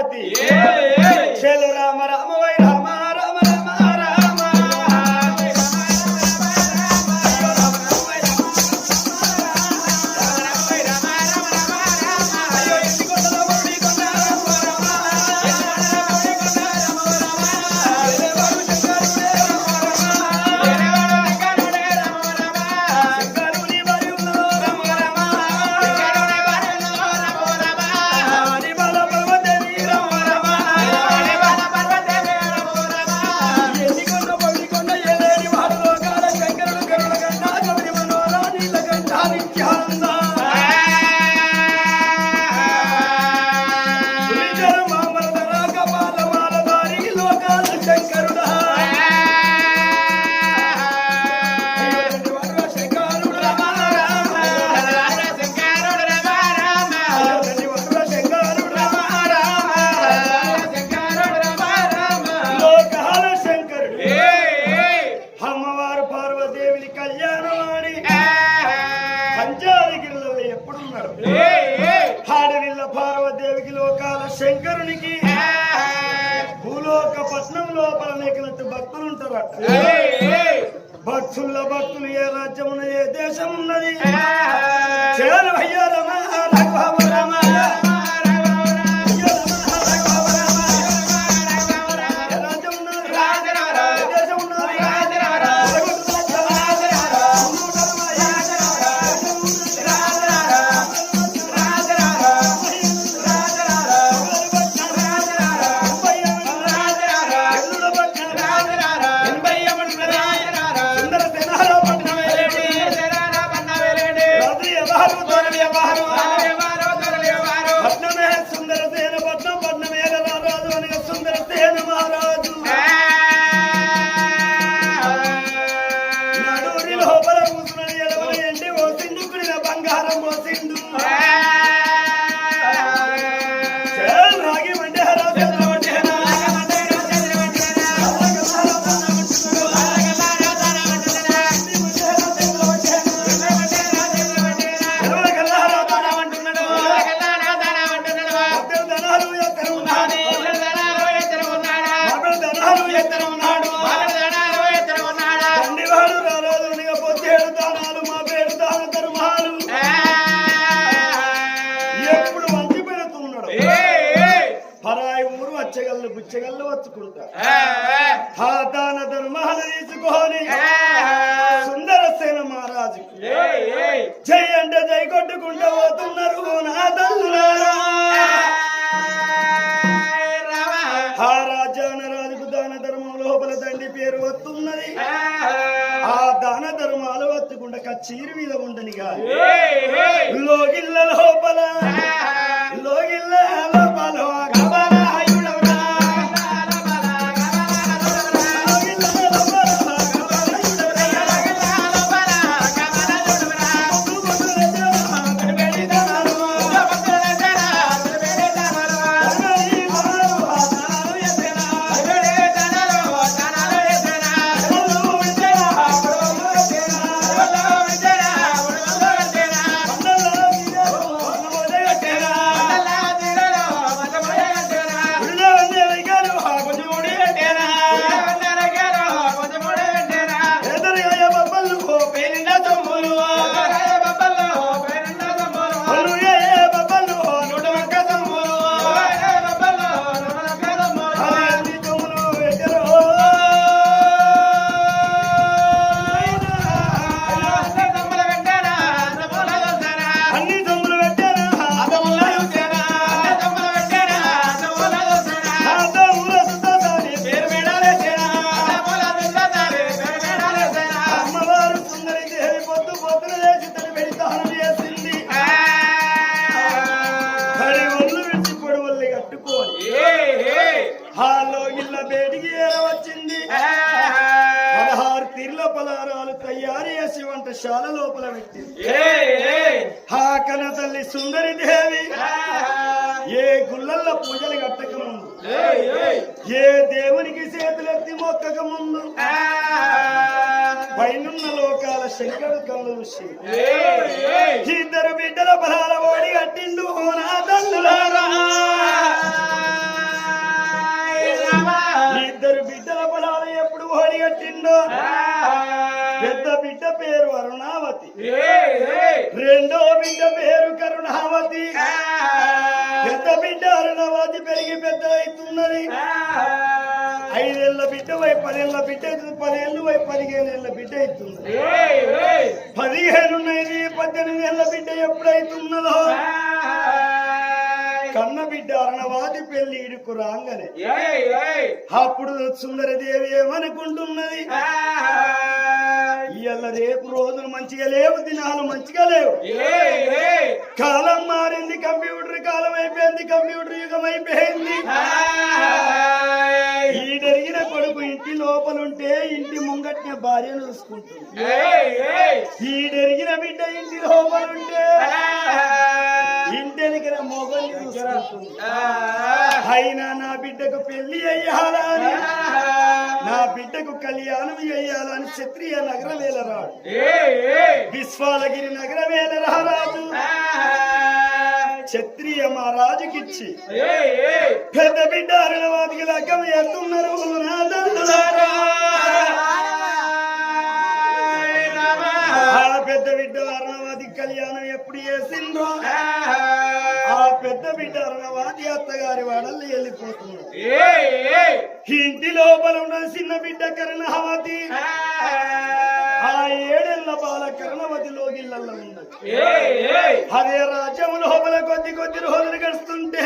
Parvati చెలు Rama Rama why Rama Rama Rama Rama పార్వదేవికి లోకాల శంకరునికి భూలోక పట్నం లోపల లేకినట్టు భక్తులు ఉంటారట. భక్తుల్లో భక్తులు ఏ రాజ్యమున ఏ దేశం ఉన్నది చేరు అయ్యా రమ రఘువ రమ బుచ్చగల్లు వచ్చుకుంటా ఆ దాన ధర్మాలు తీసుకొని సుందర సేన మహారాజు జై అంటే జై కొట్టుకుంటూ పోతున్నారు నా తల్లులారా. ఆ రాజ్యాన రాజుకు దాన ధర్మం లోపల తండ్రి పేరు వస్తున్నది. ఆ దాన ధర్మాలు వత్తుకుంటా కచ్చీరు మీద ఉండని కాదు లోగిళ్ళ లోపల లోగిళ్ళ లోపల శాల లోపల పెట్టింది. ఆ కన తల్లి సుందరి దేవి ఏ గుళ్ళల్లో పూజలు కట్టక ముందు ఏ దేవునికి చేతులెత్తి మొక్కక ముందు పైనున్న లోకాల శంకరు కళ్ళు చూసి ఇద్దరు బిడ్డల బలాల ఓడి కట్టిండు నా తల్లులారా. పెద్ద బిడ్డ పేరు అరుణావతి, రెండో బిడ్డ పేరు కరుణావతి. పెద్ద బిడ్డ అరుణావతి పెరిగి పెద్ద అవుతున్నది. 5 ఏళ్ల బిడ్డ 10 ఏళ్ల బిడ్డ అవుతుంది, 10 ఏళ్ళు 15 ఏళ్ల బిడ్డ అవుతున్నది. 15 ఉన్నది, 18 ఏళ్ల బిడ్డ ఎప్పుడైతున్నదో కన్న బిడ్డ అరుణవాది పెళ్లి ఇడుకు రాంగనే అప్పుడు సుందరదేవి ఏమనుకుంటున్నది, ఇవాళ రేపు రోజులు మంచిగా లేవు, దినాలు మంచిగా లేవు, కాలం మారింది, కంప్యూటర్ కాలం అయిపోయింది, కంప్యూటర్ యుగం అయిపోయింది. ఈడెరిగిన కొడుకు ఇంటి లోపలుంటే ఇంటి ముంగట్నే భార్యను చూసుకుంటుంది, ఈడెరిగిన బిడ్డ ఇంటి లోపలుంటే ఇంటెనికిన మొగల్ని చూసుకుంటుంది. అయినా నా బిడ్డకు పెళ్లి అయ్యాలని, నా బిడ్డకు కళ్యాణం అయ్యాలని క్షత్రియ నగర వేలరాడు, విశ్వాలగిరి నగర వేలరారాజు క్షత్రియ మా రాజుకిచ్చి పెద్ద బిడ్డ అరుణవాదికి లగ్గం ఎత్తున్నారు. పెద్ద బిడ్డ అరుణవాది కళ్యాణం ఎప్పుడు చేసిండ్రో ఆ పెద్ద బిడ్డ అరుణవాది అత్తగారి వాడల్ని వెళ్ళిపోతున్నాడు. ఇంటి లోపల ఉన్న చిన్న బిడ్డ కరుణావతి ఆ 7 ఏళ్ల బాల కరుణవతి లోగిళ్ళల్లో ఉన్నది. అదే రాజ్యం లోపల కొద్ది కొద్ది రోజులు గడుస్తుంటే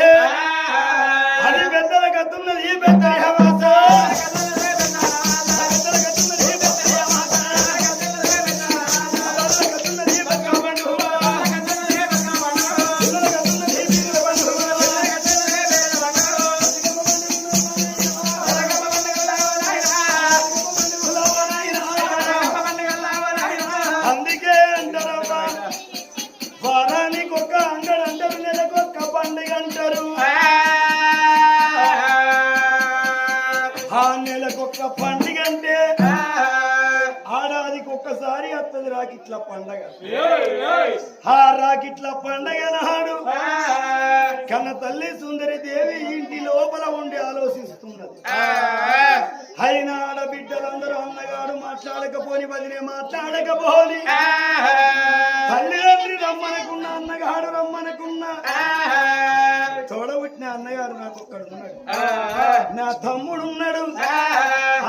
అది పెద్దల కత్తున్నది, పెద్ద పండుగ అంటే ఆడాదికి ఒక్కసారి వస్తుంది రాకిట్ల పండగ. ఆ రాకిట్ల పండగ నాడు కన్న తల్లి సుందరి దేవి ఇంటి లోపల ఉండి ఆలోచిస్తున్నది. అయినా ఆడబిడ్డలందరూ అన్నగాడు మాట్లాడకపోని వదిలే మాట్లాడకపోని తల్లిదండ్రి రమ్మనకున్నా అన్నగాడు రమ్మనకున్నా తోడబుట్టిన అన్నగాడు నాకు ఒక్కడున్నాడు, నా తమ్ముడున్నాడు,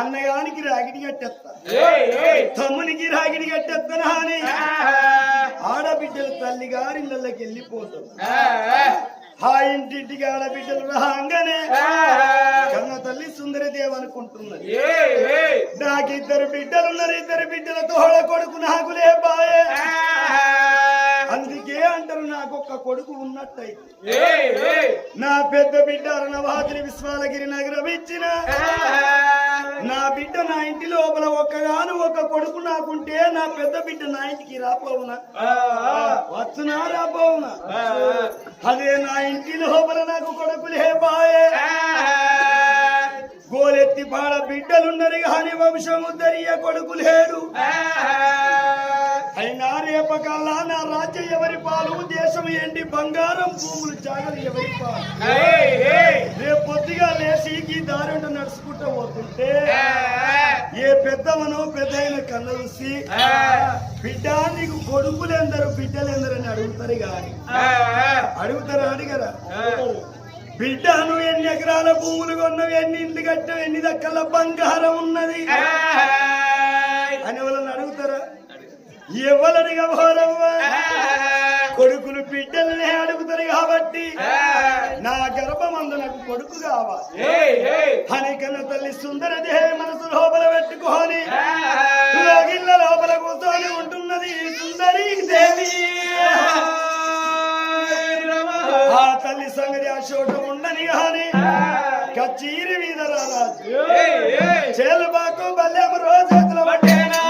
అన్నగానికి రాగిడి కట్టేస్తా, తమ్మునికి రాగిడి కట్టేస్తానా అని ఆడబిడ్డలు తల్లి గారిళ్ళకి వెళ్ళిపోతారు. ఆ ఇంటింటికి ఆడబిడ్డలు రాగానే కన్న తల్లి సుందరదేవి అనుకుంటున్నది, నాకు 2 బిడ్డలున్నారు, 2 బిడ్డల తోడ కొడుకు నాకు లేపాయే, అందుకే అంటారు నాకు ఒక్క కొడుకు ఉన్నట్టయితే నా పెద్ద బిడ్డ అరుణవాదిని విశ్వాలగిరి నగరం ఇచ్చిన నా బిడ్డ నా ఇంటి లోపల ఒక్కగాను ఒక కొడుకు నాకుంటే నా పెద్ద బిడ్డ నా ఇంటికి రాపోవునా, వచ్చునా రాపోవునా, అదే నా ఇంటి లోపల నాకు కొడుకు లేపాయే, గోలెత్తి పాడ బిడ్డలున్నది గాని వంశముద్దరియ కొడుకు లేడు. అయినా రేపకల్లా నా రాజ్యం ఎవరి పాలు, దేశం ఏంటి బంగారం భూములు జాగలు ఎవరి పాలు. రేపు పొద్దుగా లేచి ఈ దారింట నడుచుకుంటూ పోతుంటే ఏ పెద్దవనో పెద్దయిన కళ్ళ చూసి బిడ్డ నీకు కొడుకులెందరు బిడ్డలెందరని అడుగుతారు గాని అడుగుతారా అడిగరా? బిడ్డ నువ్వు ఎన్ని ఎకరాల భూములు కొన్నావు, ఎన్ని ఇండ్లు కట్టావు, ఎన్ని దక్కల బంగారం ఉన్నది అని వాళ్ళని అడుగుతారా? ఎవరడిగా పోరవ్వా, కొడుకులు బిడ్డలనే అడుగుతారు కాబట్టి నా గర్భమందు నాకు కొడుకు కావాలి అని కన్న తల్లి సుందరదేవి మనసు లోపల పెట్టుకోని లోగిళ్ళ లోపల కూర్చొని ఉంటున్నది సుందరీ దేవి. ఆ తల్లి సంగతి ఆ చోట ఉండని గాని కచ్చీరి మీద రారాజు చేలు బాకు బల్లెమ రోజుల పట్టేనా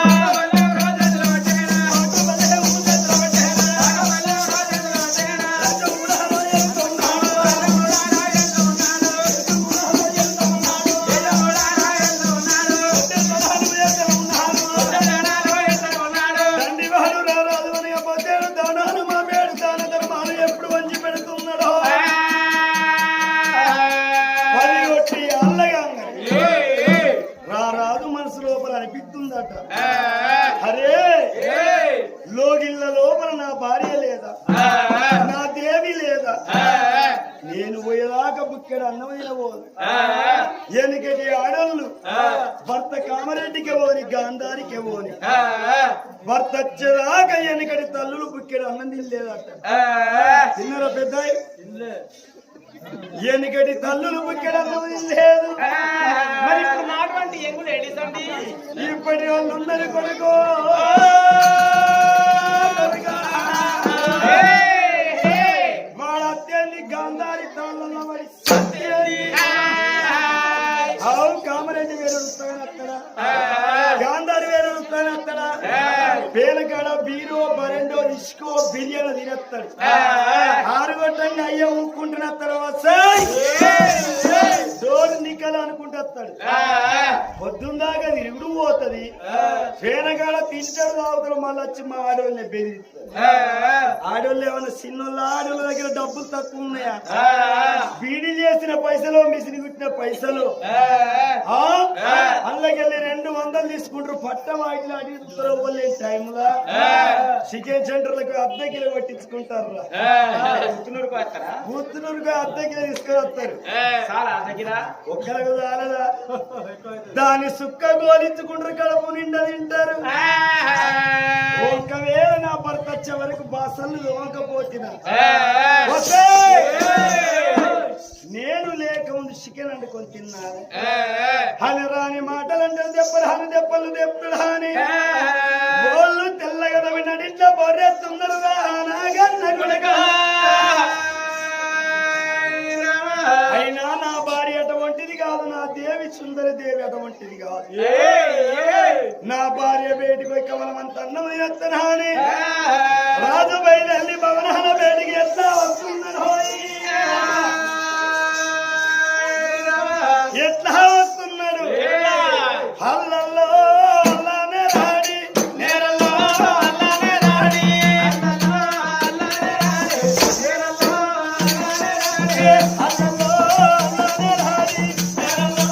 నేను పోయేదాకా బుక్కెడు అన్నం తినబోదు ఎనికటి ఆడోళ్ళు భర్త కామరెడ్డికి పోని గాంధారికి పోని భర్త వచ్చేదాకా ఎనికటి తల్లులు బుక్కెడు అన్నం తినలేదట తిన్నరా పెద్ద ఎనికటి తల్లులు బుక్కెడు అన్నం తినలేదు మరి ఇప్పుడు నాటువంటి ఎంగులు ఎడిసండి ఇప్పటి వాళ్ళు ఉన్నది కొడుకో వాళ్ళ అత్యంది గాంధారి తాళ్ళలో పడి కామరెడ్డి వేరు అక్కడ గాంధారి వేరు అక్కడ పేలకాడ బీరో బరెండో ఇసుకో బిర్యానీ తినేస్తాడు 6 గంటంగా అయ్యా ఊక్కుంటున్న తర్వాత డోరు నిక్కలు అనుకుంటాడు పొద్దుందాకా తిరుగుడు పోతుంది పేనకాడ తింటాడు తాగుతాడు మళ్ళీ వచ్చి మా ఆడవాళ్ళని బెదిరిస్తారు ఆడవాళ్ళు ఏమన్నా చిన్నోళ్ళ ఆడవాళ్ళ దగ్గర డబ్బులు తక్కువ ఉన్నాయా బీడీ చేసిన పైసలు మిషన్ కుట్టిన పైసలు అందులోకెళ్ళి 200 తీసుకుంటారు పట్ట వాటిలో అడిగిస్తారు వాళ్ళు టైంలో చికెన్ సెంటర్లకు అద్దె కిలో పట్టించుకుంటారు గుర్తునూరుగా అద్దె కిలో తీసుకొని వస్తారు ఒక్కరికి చాలదా దాని సుక్క గోలించుకుంటారు కడుపు నిండా తింటారు ఒకవేళ నా భర్త వచ్చే వరకు బాసలు తోమకపోతున్నా నేను లేకముందు చికెన్ వండుకొని తిన్నాను అని రాని మాటలంటే దెప్పలు దెప్పడు అని వాళ్ళు తెల్లగా నడింట్లో బొర్రెత్తున్నారు అయినా నా భార్య అటువంటిది కాదు నా దేవి సుందరి దేవి అటువంటిది కాదు నా భార్య బయటికి పోయి కమలమంత అన్నం తినత్తనా అని రాజు బయలు భవనాల బయటికి ఎట్లా వస్తున్నాను ఎట్లా వస్తున్నాడు హల్లల్లో అల్లానే రాడి నేరల్లో అల్లానే రాడి హల్లల్లో అల్లానే రాడి నేరల్లో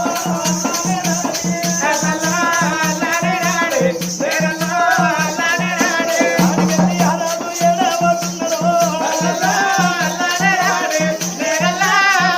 అల్లానే రాడి నేరల్లో అల్లానే రాడి అడిగని హరాదు ఎలా వస్తున్నాడు హల్లల్లో అల్లానే రాడి నేరల్లో అల్లానే రాడి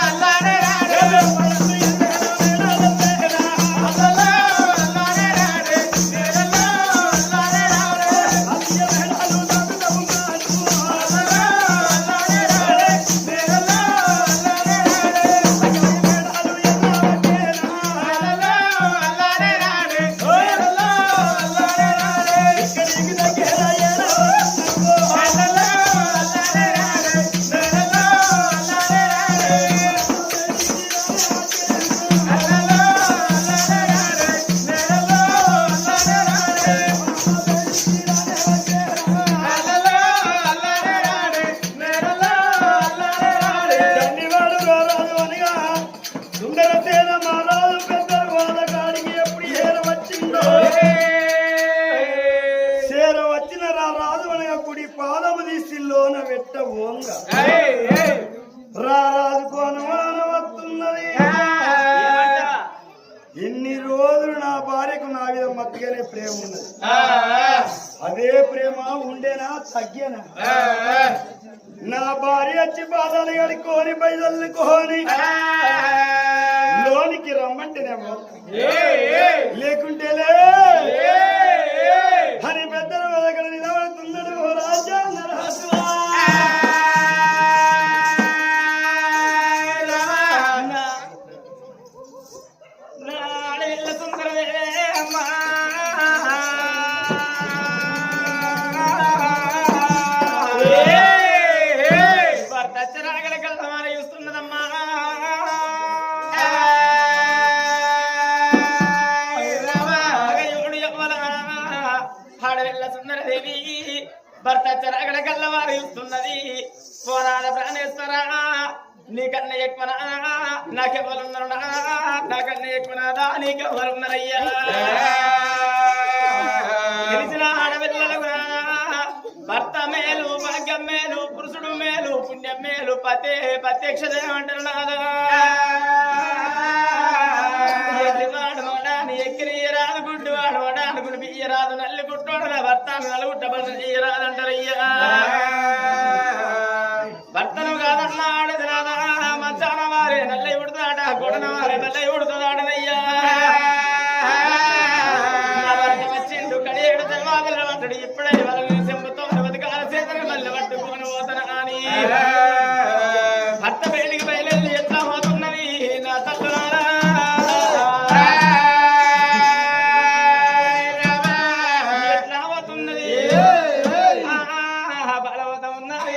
రారాజుకు అనుమానం వస్తున్నది ఎన్ని రోజులు నా భార్యకు నా మీద మత్తుగానే ప్రేమ ఉన్నది అదే ప్రేమ ఉండేనా తగ్గేనా నా భార్య వచ్చి పాదాలు కడుక్కొని పైదల్లుకోని లోనికి రమ్మంటేనేమో లేకుంటే అని పెద్దల దగ్గర నిలబడుతున్నాడు రాజా నరహస్వా భర్త చెరగడ కల్లవారు ఇస్తున్నది పోరాడ ప్రాణేశ్వరా నీకన్నా ఎక్కువనా నాకెవరున్నారా నాకన్నా ఎక్కువనాదా నీకెవరున్నారయ్యా తెలిసిన ఆడపిల్లలకు భర్త మేలు భాగ్యం మేలు పురుషుడు మేలు పుణ్యం మేలు ప్రత్యక్షత ఏమంటారు నాదా ఎల్లివాడు మోడాని ఎక్కిరియరాదు గుడ్డివాడు మోడాను గుడి బియ్యరాదు నల్లి గుట్టోడు నా భర్తను నలుగుట్ట బల చెయ్యరాదంటారయ్యా భర్తను కాదన్నాడు నాదా ఉడుతున్నాడనయ్యా వచ్చిండు కడియేడు తలవాగల వంటడు ఇప్పుడే వాళ్ళని చెంపుతో బతికాల చేతని మళ్ళీ పట్టుకొని పోతాను అని భర్త బయటికి బయలుదేరి ఎట్లా పోతున్నది నా తల్లులారా ఎట్లా పోతున్నది బలవత ఉన్నది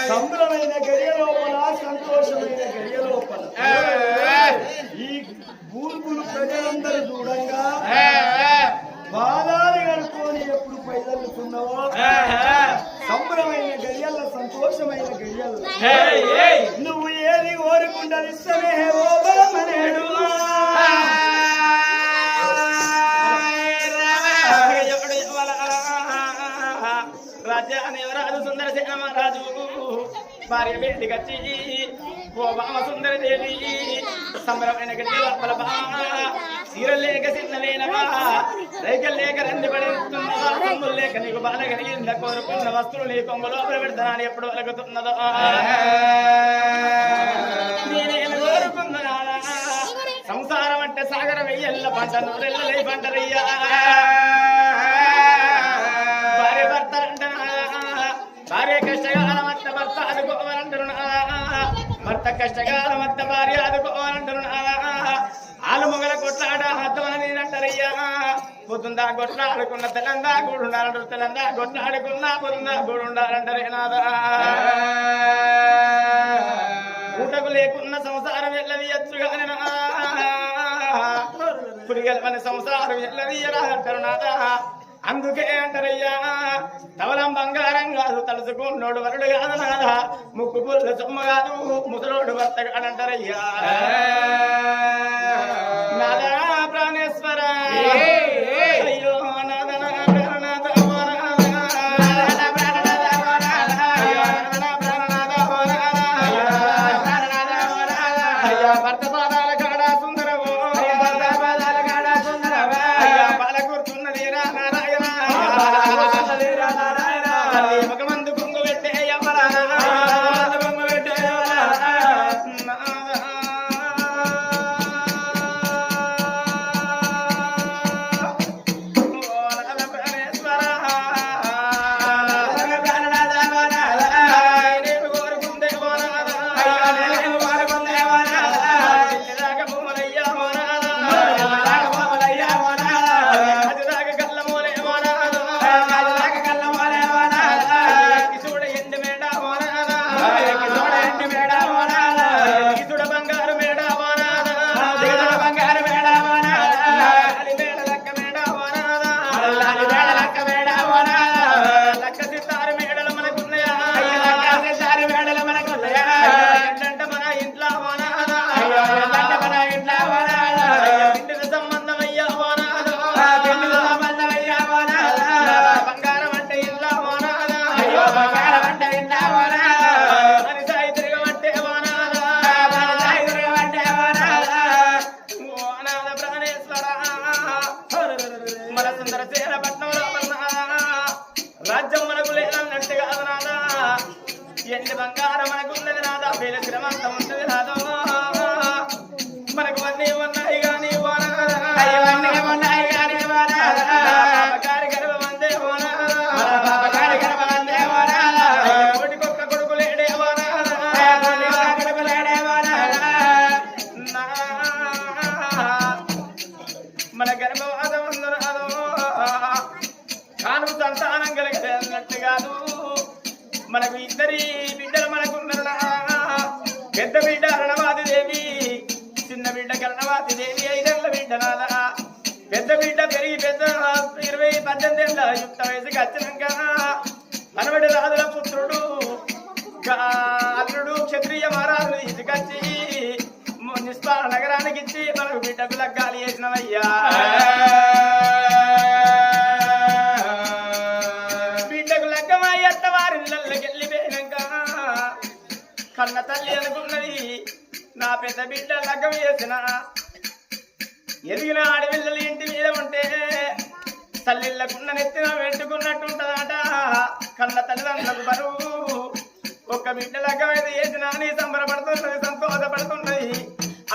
సంబరమైన గడియ లోపల సంతోషమైన గడియ లోపల ఈ బూర్గులు ప్రజలందరూ చూడంగా బాధాలు కడుక్కొని ఎప్పుడు పైదల్లుతున్నావో సంబరమైన గడియల్ల సంతోషమైన గడియల్ల నువ్వు ఏది కోరుకుండా ఇష్టమే ఓ బలమనేడు రాజు సుందర సేన మహారాజు భార్య బేటి కచ్చి ఓ బామ సుందర దేవి సంబరమైన గడ్డి లోపల బామ సీరలేక సిన్నలేనవా రైకల్ లేక రంది పడుతున్నవా కొమ్ములు లేక నీకు బాల కలిగింద కోరుకున్న వస్తువులు నీ కొమ్ము లోపల పెడతానని ఎప్పుడు వెలుగుతున్నదో నేనేమి కోరుకున్నా అంట నూరెళ్ళలై పంటరయ్యా భార్య భర్త అంట భార్య కష్టకాలం అంత భర్త ఆదుకోవాలంటున్నా భర్త కష్టకాలం అంత భార్య ఆదుకోవాలంటున్నా ఆలు మొగల కొట్లాడ హద్దమని అంటారయ్యా పొద్దుందా కొట్లాడుకున్న తెలందా గూడుండాలంటారు తెలందా కొట్లాడుకున్నా పొద్దుందా గూడుండాలంటారే నాదా ఊటకు లేకున్న సంసారం ఎల్లదీయచ్చుగానే పురిగల్పని సంసారం ఎల్లదీయరాదంటారు నాదా అందుకే అంటారయ్యా తవలం బంగారం కాదు తలుసుకున్నోడు వరుడు కాదు నాదా ముక్కు పుల్ల సొమ్మ కాదు ముసలోడు భర్త కాడంటారయ్యా నాదా ప్రాణేశ్వర అయ్యో నాదా భర్త పాదాల కాడ సుందరమో బాల కూర్చున్నది రా నారాయణ ఒక మందు కొంగు పెట్టే రాజ్యం మనకు లేదన్నట్టు కాదు నాదా ఎండి బంగారం మనకున్నది నాదా వీళ్ళ శ్రమంతం ఉంటుంది నాదో మనకు అన్నీ ఉన్నాయి కానీ గర్భమందే కోటికొక్క కొడుకు లేడే మన గర్భవాదం అందరూ కాను సంతానం కలిగినట్టు కాదు మనకు ఇద్దరి బిడ్డలు మనకున్నారు పెద్ద బిడ్డ రణవాది దేవి చిన్న బిడ్డ కరణవాది దేవి 5 ఏళ్ల బిడ్డ నాదా పెద్ద బిడ్డ పెరిగి పెద్ద 20-18 ఏళ్ల యుక్త వయసుకి వచ్చినాక మనవడి రాజుల పుత్రుడు అల్లుడు క్షత్రియ మహారాజులు తీసుకొచ్చి నిష్పాల నగరానికి ఇచ్చి మనకు బిడ్డకు లగ్గాలి చేసినవయ్యా కన్న తల్లి అనుకున్నది నా పెద్ద బిడ్డ లగ్గం చేసిన ఎదిగిన ఆడపిల్లలు ఇంటి మీద ఉంటే తల్లిళ్ళకున్న నెత్తిన వెంటుకున్నట్టుంటదట కన్న తల్లిదండ్రులకు బరువు ఒక్క బిడ్డ లగ్గం అయితే చేసినా అని సంబరపడుతున్నది సంతోషపడుతున్నది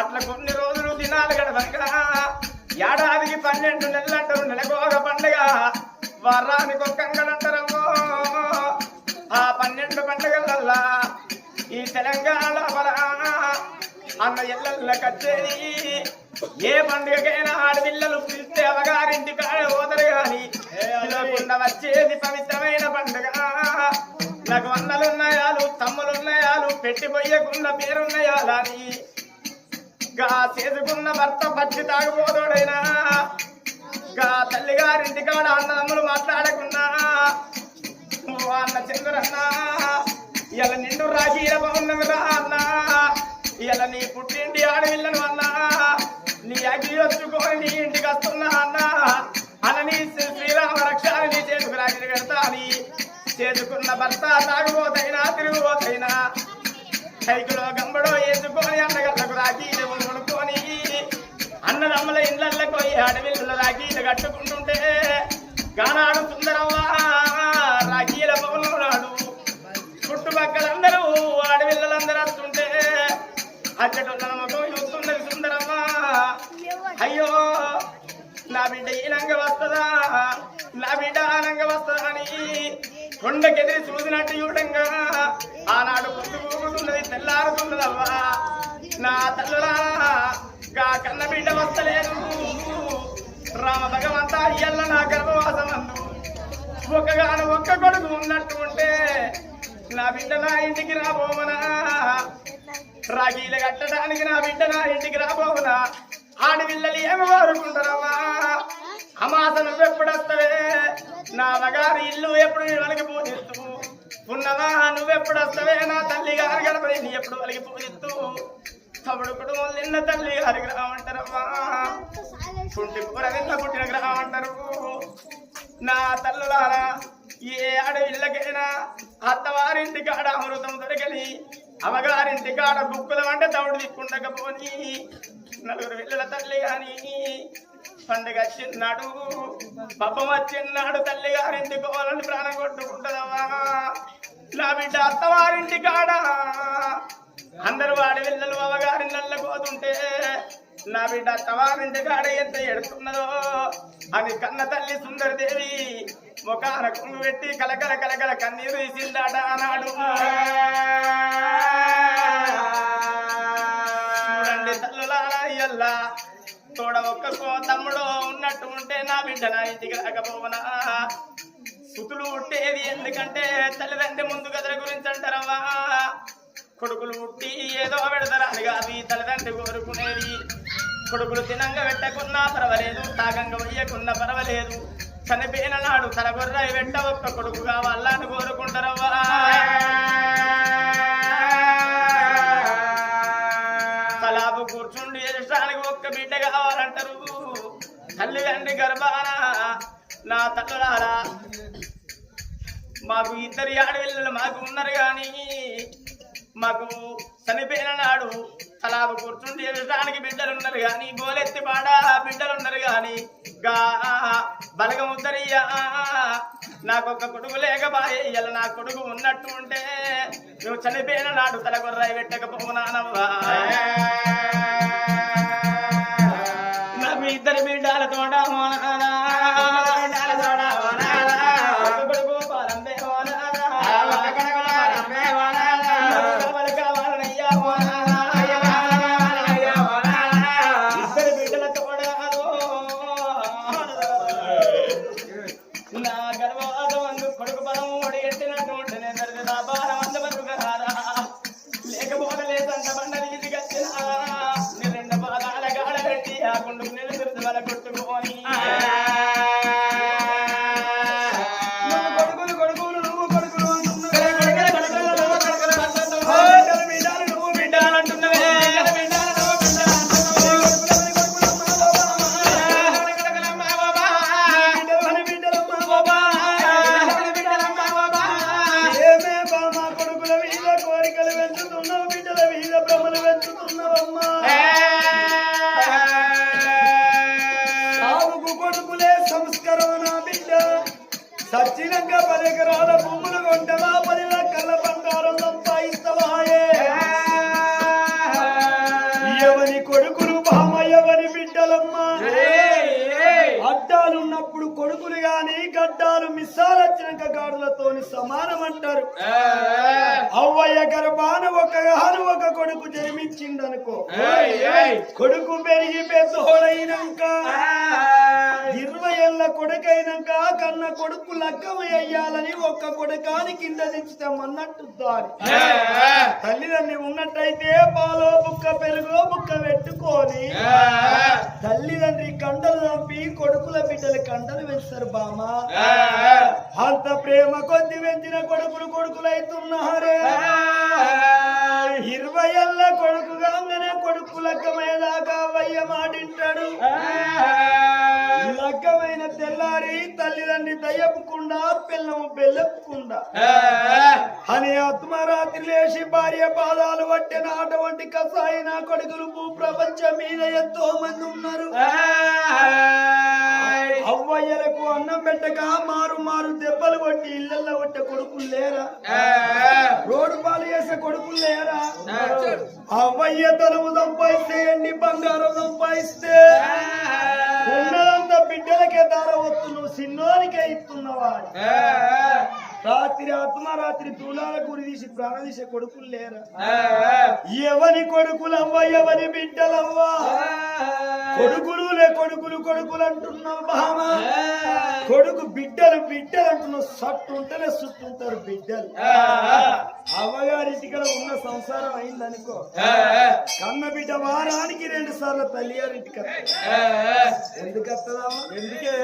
అట్లా కొన్ని రోజులు దినాలు గడవక ఏడాదికి 12 నెలలు అంటారు నెలకోక పండుగ వారానికి ఒక్క అంగడంటారమ్మో ఆ 12 పండుగలల్లా ఈ తెలంగాణ అన్న ఇళ్ళ కచ్చేది ఏ పండుగకైనా ఆడపిల్లలు పిలిస్తే అవగారింటి కాడ పోతారు కానీ పిలవకుండా వచ్చేది పవిత్రమైన పండుగ నాకు అన్నలున్నాయాలు తమ్ములున్నాయాలు పెట్టిపోయకుండా పేరున్నాయాలని గా చేసుకున్న భర్త పచ్చి తాగుపోతాడైనా గా తల్లిగారింటి కాడ అన్నదమ్ములు మాట్లాడకున్నా అన్న చంద్రన్నా ఇలా నిండు రాజీల బాగున్నవిరా అన్నా ఇలా నీ పుట్టింటి ఆడవిల్లను అన్నా నీ అగ్గి వచ్చుకొని నీ ఇంటికి వస్తున్నా అన్నా అని శ్రీరామ రక్షాన్ని నీ చేతుకు రాజీ కడతా అని చేసుకున్న భర్త తాగుపోతైనా తిరుగుపోతైనా సైకిలో గంబడో వేసుకొని అన్నగళ్ళకు రాఖీలు కొనుక్కొని అన్నదమ్ముల ఇళ్ళకు పోయి అడవిళ్ళ రాఖీలు కట్టుకుంటుంటే గానాడు సుందరవ్వ రాఖీల పవనం నాడు చుట్టుపక్కలందరూ ఆడపిల్లలందరూ వస్తుంటే అచ్చటోళ్ళ ముఖం చూస్తున్నది సుందరమ్మ అయ్యో బిడ్డ ఈనంగా వస్తుందా నా బిడ్డ ఆనంగా వస్తుందా అని కొండకెదిరి చూసినట్టు చూడంగా ఆనాడు పొద్దుకున్నది తెల్లారుతున్నదవ్వా నా తల్లులా గా కన్న బిడ్డ వస్తలేదు రామ భగవంత ఇయ్యల్ల నా గర్భవాసమందు ఒక్కగాను ఒక్క కొడుకు ఉన్నట్టు ఉంటే నా బిడ్డ నా ఇంటికి రాబోవనా రాగీలు కట్టడానికి నా బిడ్డ నా ఇంటికి రాబోవనా ఆడపిల్లలు ఏమి కోరుకుంటారమ్మా అమాస నువ్వెప్పుడు వస్తావే నా మగారి ఇల్లు ఎప్పుడు వాళ్ళకి పూజిస్తూ ఉన్నవా నువ్వెప్పుడు వస్తావే నా తల్లి గారి గడపని ఎప్పుడు వాళ్ళకి పూజిస్తూ తమ్ముడు కుటుంబం నిన్న తల్లి గారి గ్రామం అంటారమ్మా కుంటి కూర నిన్న పుట్టిన గ్రామం అంటారు నా తల్లులారా ఏ అడవిళ్ళకైనా అత్తవారింటి కాడ అమృతం దొరకని అమ్మగారింటి కాడ బుక్కుల వంట తవుడు దిక్కుండకపోని నలుగురు పిల్లల తల్లి గాని పండుగ వచ్చిన్నాడు పబ్బం వచ్చిన్నాడు తల్లి గారింటి కోలని ప్రాణం కొట్టుకుంటదవా నా బిడ్డ అత్తవారింటి కాడ అందరు వాడి పిల్లలు అమ్మగారి నల్ల పోతుంటే నా బిడ్డ అత్తవారింటి కాడ ఎంత ఎడుతున్నదో అని కన్న తల్లి సుందరదేవి ముఖాన కుంగు పెట్టి కలకల కలకల కన్నీరు తీసిందాట అన్నాడు చూడండి తల్లులారా ఇయ్యల్లా తోడ ఒక్కకో తమ్ముడు ఉన్నట్టు ఉంటే నా బిడ్డ నా ఇంటికి రాకపోవనా సుతులు ఉట్టేది ఎందుకంటే తల్లిదండ్రి ముందు గదల గురించి అంటారవ్వా కొడుకులు ఉట్టి ఏదో పెడతారా అని కాదు తల్లిదండ్రి కోరుకునేది కొడుకులు తినంగా పెట్టకున్నా పర్వాలేదు తాగంగా వెయ్యకున్నా పర్వాలేదు చనిపోయిన నాడు తలగొర్రాయి వెంట ఒక్క కొడుకు కావాలని కోరుకుంటారవ్వా తలాపు కూర్చుండి ఎదుటానికి ఒక్క బిడ్డ కావాలంటారు తల్లిదండ్రి గర్భాన నా తల్లులారా మాకు ఇద్దరు ఆడపిల్లలు మాకు ఉన్నారు కానీ మాకు చనిపోయిన నాడు తలాపు కూర్చుండి ఎదుటానికి బిడ్డలున్నారు గాని గోలెత్తి పాడ బిడ్డలున్నారు గాని గా బలగముద్దరయ్యా నాకొక్క కొడుకు లేకబాయే ఇలా నా కొడుకు ఉన్నట్టు ఉంటే నువ్వు చనిపోయిన నాడు తలగొర్రాయి పెట్టకపోనానవ్వా నాకు ఇద్దరు బిడ్డలతో సచ్చినంగా 10 ఎకరాల భూములు కొంటవా 10 లక్షల బంగారం సంపాదిస్తవాయే ఎవరి కొడుకులు బామ ఎవరి బిడ్డలమ్మ అడ్డాలున్నప్పుడు కొడుకులు గాని గడ్డాలు మిస్సాలొచ్చినాక గాడులతోని సమానం అంటారు అవ్వయ్య గర్భాన ఒక కొడుకు జన్మించిందనుకో కొడుకు పెరిగి పెద్దోడైనాక 20 ఏళ్ళ కొడుకైనాక కన్న కొడుకు లగ్గం వేయాలని ఒక్క కొడుకాని కింద దించుతామన్నట్టు దారి తల్లిదండ్రి ఉన్నట్టయితే పాలో బుక్క పెరుగో బుక్క పెట్టుకొని తల్లిదండ్రి కండలు చంపి కొడుకుల బిడ్డలు కండలు వేస్తారు బామ అంత ప్రేమ కొద్ది పెంచిన కొడుకులైతున్నారే 20 ఏళ్ళ కొడుకుగానే కొడుకు లగ్గమయ్యేదాకా వయ్య మాటింటాడు లగ్గమైన తెల్లారి తల్లిదండ్రి దయ్యపుకుండా పిల్లము బెల్లపుకుండా అని ఆత్మరాత్రి లేచి భార్య పాదాలు పట్టిన అటువంటి కసాయి నా కొడుకులు భూప్రపంచం మీద ఎంతో మంది ఉన్నారు అవ్వ అవ్వయ్యలకు అన్నం పెట్టక మారు మారు దెబ్బలు కొట్టి ఇళ్ళల్లో కొట్టే కొడుకులు లేరా? రోడ్డు పాలు చేసే కొడుకులు లేరా? అవ్వయ్య తనువు సంపాదిస్తే ఎండి బంగారం సంపాదిస్తే ఉన్నదంతా బిడ్డలకే దార వస్తు నువ్వు సిన్నోనికే ఇస్తున్నావా? రాత్రి ఆత్మరాత్రి తూలాల గురి తీసి ప్రాణ తీసే కొడుకులు లేరా? ఎవరి కొడుకులవ్వా, ఎవరి బిడ్డలవ్వా? కొడుకులు అంటున్నావు బామ, కొడుకు బిడ్డలు అంటున్నావు. సట్టు ఉంటేనే సుట్టుంటారు బిడ్డలు. అవ్వగారింటికడ ఉన్న సంసారం అయిందనుకో, కన్న బిడ్డ వారానికి 2 సార్లు తల్లిగారింటికి ఎందుకు వస్తుందమ్మా? ఎందుకే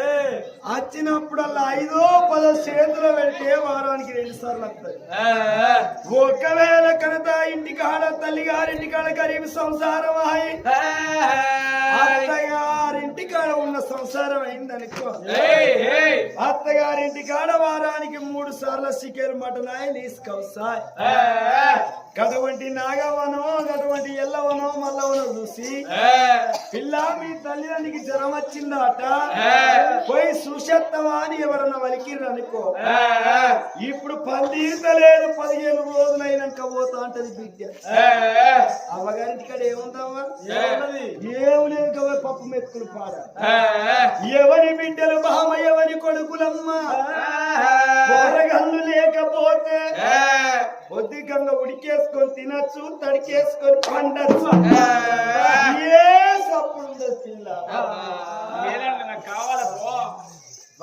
వచ్చినప్పుడల్లా 5-10 చేతులు పెడితే వారానికి 2 సార్లు వస్తుంది. ఒకవేళ కనుక ఇంటికాడ తల్లిగారింటికాడ గరీబ్ సంసారం అయి అత్తగారింటికాడ ఉన్న సంసారం అయిందనుకో, అత్తగారింటికాడ వారానికి 3 సార్లు చికెన్ మటన్ అయి తీసుకొస్తాయి. గటువంటి నాగవనో గటువంటి ఎల్లవనో మల్లవనో చూసి పిల్ల మీ తల్లిదండ్రికి జ్వరం వచ్చిందట పోయి సుషత్తవా అని ఎవరన్నా వలికిర్రు అనుకో, ఇప్పుడు 10 ఈతలేదు 15 రోజులైనాక పోతా అంటది బిడ్డ. అవ్వగారింటికాడ ఏముందమ్మా? ఏం లేదు కదా, పప్పు మెతుకులు పాడ. ఎవరి బిడ్డలు బామ, ఎవరి కొడుకులమ్మా? కూరగాళ్ళు లేకపోతే బొద్దికంగా ఉడికేసుకొని తినచ్చు, తడికేసుకొని పండచ్చు. ఏ సప్పుడు ఉండదు పిల్ల. నాకు కావాలి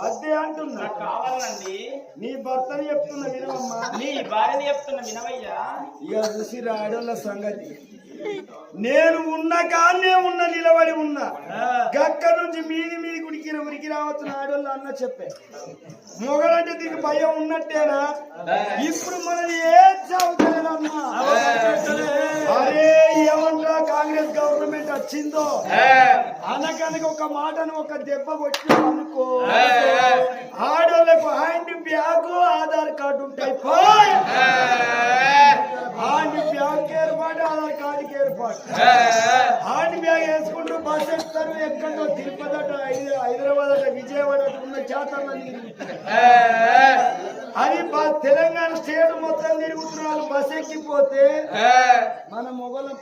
వద్దే అంటున్నా. కావాలండి. నీ భర్తని చెప్తున్నా వినవమ్మా, నీ భార్యని చెప్తున్నా వినవయ్యా. ఇక చూసి రాయడంలో సంగతి. నేను ఉన్న కాన్నే ఉన్న నిలబడి ఉన్నా, గక్క నుంచి మీది ఉరికి రావచ్చు ఆడోళ్ళు అన్న చెప్పే. మొగలంటే దీనికి భయం ఉన్నట్టేనా? ఇప్పుడు మనది ఏం చదువుతలేదన్నా. అరే ఏమంటా కాంగ్రెస్ గవర్నమెంట్ వచ్చిందో అనకనక ఒక మాటను ఒక దెబ్బ కొట్టినా అనుకో, ఆడోళ్లకు హ్యాండ్ బ్యాగ్ ఆధార్ కార్డు ఉంటాయి. హ్యాండ్ బ్యాగ్ ఏర్పాటు, ఆధార్ కార్డుకి ఏర్పాటు. హ్యాండ్ బ్యాగ్ వేసుకుంటూ బస్ ఎక్కుతారు, ఎక్కడో తిరుపతి అట, హైదరాబాద్ అట, విజయవాడ అట ఉన్న జాతరలు అది తెలంగాణ స్టేట్ మొత్తం తిరుగుతున్నారు. బస్ ఎక్కిపోతే మన మొగలం